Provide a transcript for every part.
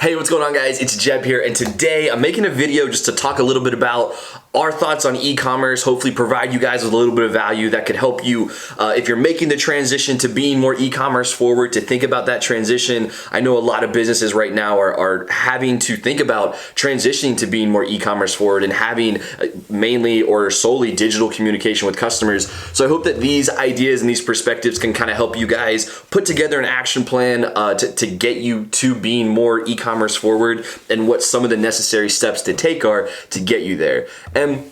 Hey, what's going on, guys? It's Jeb here, and today I'm making a video just to talk a little bit about our thoughts on e-commerce, hopefully provide you guys with a little bit of value that could help you if you're making the transition to being more e-commerce forward, to think about that transition. I know a lot of businesses right now are having to think about transitioning to being more e-commerce forward and having mainly or solely digital communication with customers. So I hope that these ideas and these perspectives can kind of help you guys put together an action plan to get you to being more e-commerce forward, and what some of the necessary steps to take are to get you there. And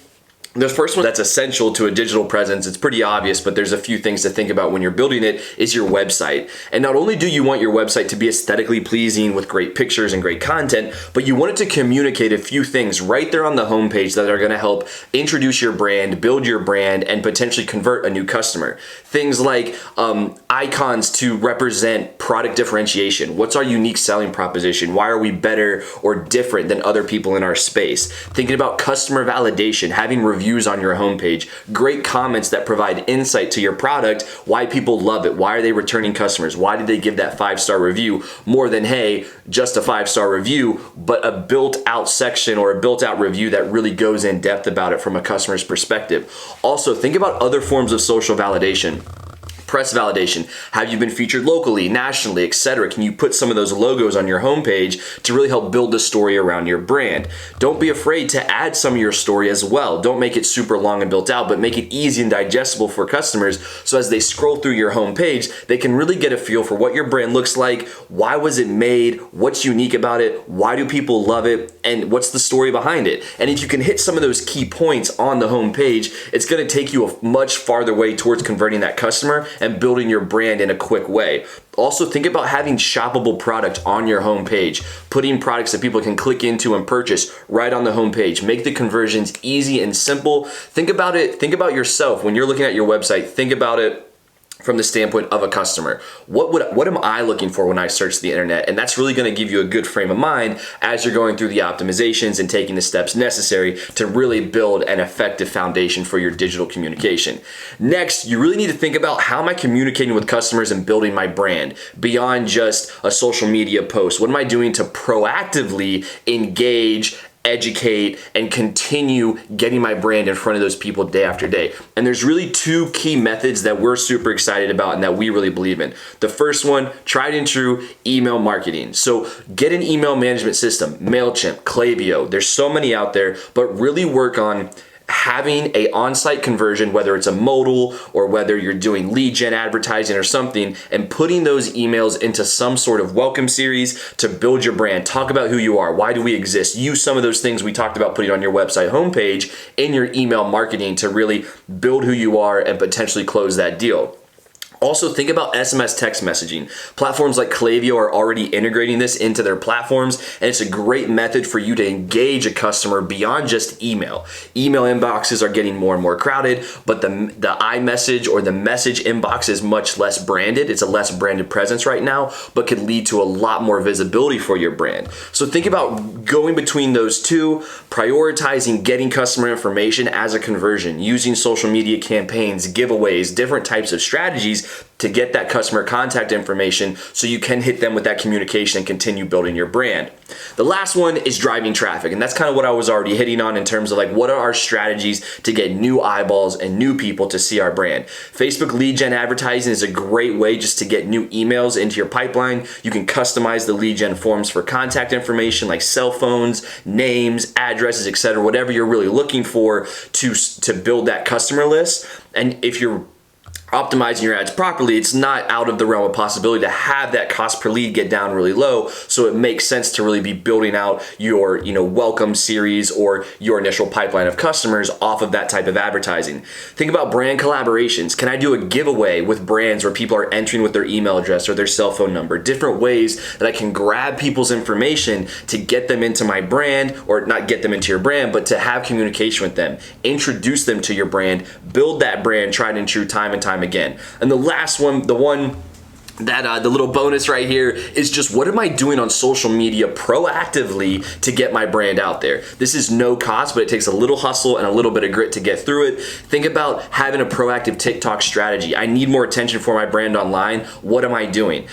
the first one that's essential to a digital presence, it's pretty obvious, but there's a few things to think about when you're building it, is your website. And not only do you want your website to be aesthetically pleasing with great pictures and great content, but you want it to communicate a few things right there on the homepage that are gonna help introduce your brand, build your brand, and potentially convert a new customer. Things like icons to represent product differentiation. What's our unique selling proposition? Why are we better or different than other people in our space? Thinking about customer validation, having reviews on your homepage, great comments that provide insight to your product, why people love it, why are they returning customers, why did they give that 5-star review, more than, hey, just a 5-star review, but a built-out section or a built-out review that really goes in depth about it from a customer's perspective. Also, think about other forms of social validation. Press validation. Have you been featured locally, nationally, etc.? Can you put some of those logos on your homepage to really help build the story around your brand? Don't be afraid to add some of your story as well. Don't make it super long and built out, but make it easy and digestible for customers, so as they scroll through your homepage, they can really get a feel for what your brand looks like, why was it made, what's unique about it, why do people love it, and what's the story behind it. And if you can hit some of those key points on the homepage, it's gonna take you a much farther way towards converting that customer and building your brand in a quick way. Also, think about having shoppable product on your homepage, putting products that people can click into and purchase right on the homepage. Make the conversions easy and simple. Think about it, think about yourself when you're looking at your website. Think about it from the standpoint of a customer. What am I looking for when I search the internet? And that's really gonna give you a good frame of mind as you're going through the optimizations and taking the steps necessary to really build an effective foundation for your digital communication. Next, you really need to think about, how am I communicating with customers and building my brand beyond just a social media post? What am I doing to proactively engage, educate, and continue getting my brand in front of those people day after day? And there's really two key methods that we're super excited about and that we really believe in. The first one, tried and true, email marketing. So get an email management system, MailChimp, Klaviyo. There's so many out there, but really work on having a on-site conversion, whether it's a modal or whether you're doing lead gen advertising or something, and putting those emails into some sort of welcome series to build your brand. Talk about who you are, why do we exist. Use some of those things we talked about putting on your website homepage in your email marketing to really build who you are and potentially close that deal. Also, think about SMS text messaging. Platforms like Klaviyo are already integrating this into their platforms, and it's a great method for you to engage a customer beyond just email. Email inboxes are getting more and more crowded, but the iMessage or the message inbox is much less branded. It's a less branded presence right now, but could lead to a lot more visibility for your brand. So think about going between those two, prioritizing getting customer information as a conversion, using social media campaigns, giveaways, different types of strategies to get that customer contact information so you can hit them with that communication and continue building your brand. The last one is driving traffic, and that's kind of what I was already hitting on in terms of like, what are our strategies to get new eyeballs and new people to see our brand. Facebook lead gen advertising is a great way just to get new emails into your pipeline. You can customize the lead gen forms for contact information like cell phones, names, addresses, etc., whatever you're really looking for to build that customer list. And if you're optimizing your ads properly, it's not out of the realm of possibility to have that cost per lead get down really low. So it makes sense to really be building out your welcome series or your initial pipeline of customers off of that type of advertising. Think about brand collaborations. Can I do a giveaway with brands where people are entering with their email address or their cell phone number? Different ways that I can grab people's information to get them into my brand, or not get them into your brand, but to have communication with them, introduce them to your brand, build that brand tried and true time and time again. And the last one, the one that the little bonus right here is just, what am I doing on social media proactively to get my brand out there? This is no cost, but it takes a little hustle and a little bit of grit to get through it. Think about having a proactive TikTok strategy. I need more attention for my brand online. What am I doing?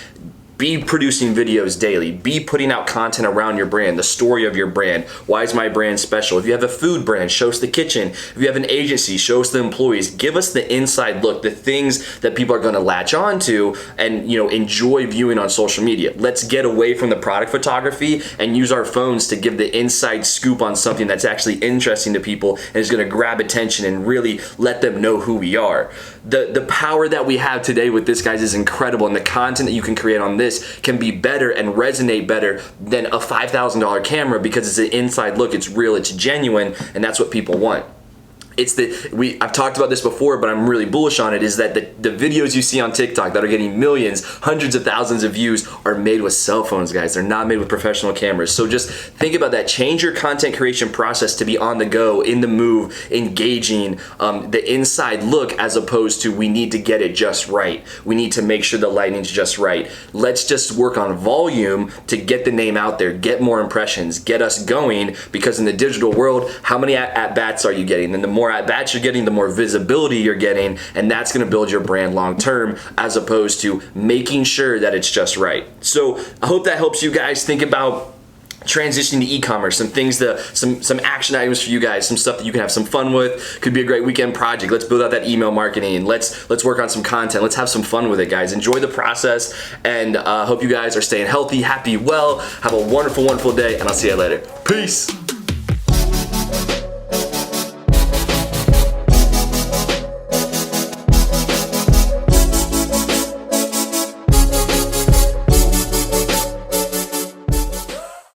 be producing videos daily, be putting out content around your brand, the story of your brand. Why is my brand special? If you have a food brand, show us the kitchen. If you have an agency, show us the employees. Give us the inside look, the things that people are gonna latch on to and enjoy viewing on social media. Let's get away from the product photography and use our phones to give the inside scoop on something that's actually interesting to people and is gonna grab attention and really let them know who we are. The power that we have today with this, guys, is incredible, and the content that you can create on this can be better and resonate better than a $5,000 camera because it's an inside look, it's real, it's genuine, and that's what people want. I've talked about this before, but I'm really bullish on it, is that the videos you see on TikTok that are getting millions, hundreds of thousands of views are made with cell phones, guys. They're not made with professional cameras. So just think about that. Change your content creation process to be on the go, in the move, engaging, the inside look, as opposed to we need to get it just right. We need to make sure the lighting's just right. Let's just work on volume to get the name out there, get more impressions, get us going, because in the digital world, how many at-bats are you getting? And the more at-bats you're getting, the more visibility you're getting, and that's going to build your brand long term, as opposed to making sure that it's just right. So I hope that helps you guys think about transitioning to e-commerce, some things, some action items for you guys, some stuff that you can have some fun with. Could be a great weekend project. Let's build out that email marketing. Let's work on some content. Let's have some fun with it, guys. Enjoy the process, and hope you guys are staying healthy, happy, well. Have a wonderful, wonderful day, and I'll see you later. Peace.